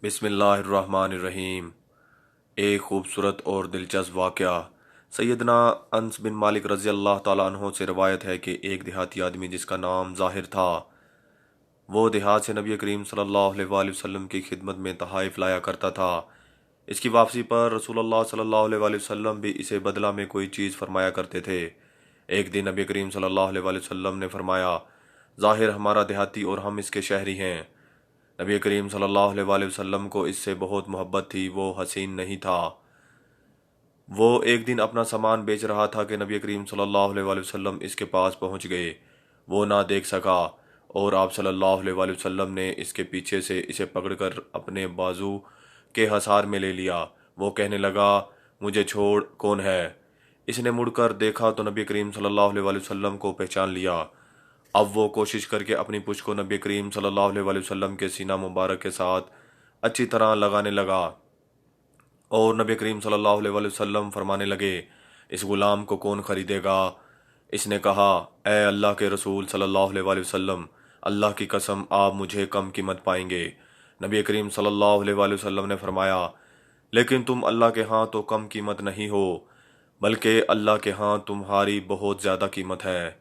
بسم اللہ الرحمن الرحیم۔ ایک خوبصورت اور دلچسپ واقعہ سیدنا انس بن مالک رضی اللہ تعالیٰ عنہ سے روایت ہے کہ ایک دیہاتی آدمی جس کا نام ظاہر تھا، وہ دیہات سے نبی کریم صلی اللہ علیہ وآلہ وسلم کی خدمت میں تحائف لایا کرتا تھا۔ اس کی واپسی پر رسول اللہ صلی اللہ علیہ وآلہ وسلم بھی اسے بدلہ میں کوئی چیز فرمایا کرتے تھے۔ ایک دن نبی کریم صلی اللہ علیہ وآلہ وسلم نے فرمایا، ظاہر ہمارا دیہاتی اور ہم اس کے شہری ہیں۔ نبی کریم صلی اللہ علیہ وآلہ وسلم کو اس سے بہت محبت تھی، وہ حسین نہیں تھا۔ وہ ایک دن اپنا سامان بیچ رہا تھا کہ نبی کریم صلی اللہ علیہ وآلہ وسلم اس کے پاس پہنچ گئے۔ وہ نہ دیکھ سکا اور آپ صلی اللہ علیہ وآلہ وسلم نے اس کے پیچھے سے اسے پکڑ کر اپنے بازو کے حصار میں لے لیا۔ وہ کہنے لگا، مجھے چھوڑ، کون ہے؟ اس نے مڑ کر دیکھا تو نبی کریم صلی اللہ علیہ وآلہ وسلم کو پہچان لیا۔ اب وہ کوشش کر کے اپنی پشت کو نبی کریم صلی اللہ علیہ وآلہ وسلم کے سینہ مبارک کے ساتھ اچھی طرح لگانے لگا اور نبی کریم صلی اللہ علیہ وآلہ وسلم فرمانے لگے، اس غلام کو کون خریدے گا؟ اس نے کہا، اے اللہ کے رسول صلی اللہ علیہ وآلہ وسلم، اللہ کی قسم آپ مجھے کم قیمت پائیں گے۔ نبی کریم صلی اللہ علیہ وآلہ وسلم نے فرمایا، لیکن تم اللہ کے ہاں تو کم قیمت نہیں ہو، بلکہ اللہ کے ہاں تمہاری بہت زیادہ قیمت ہے۔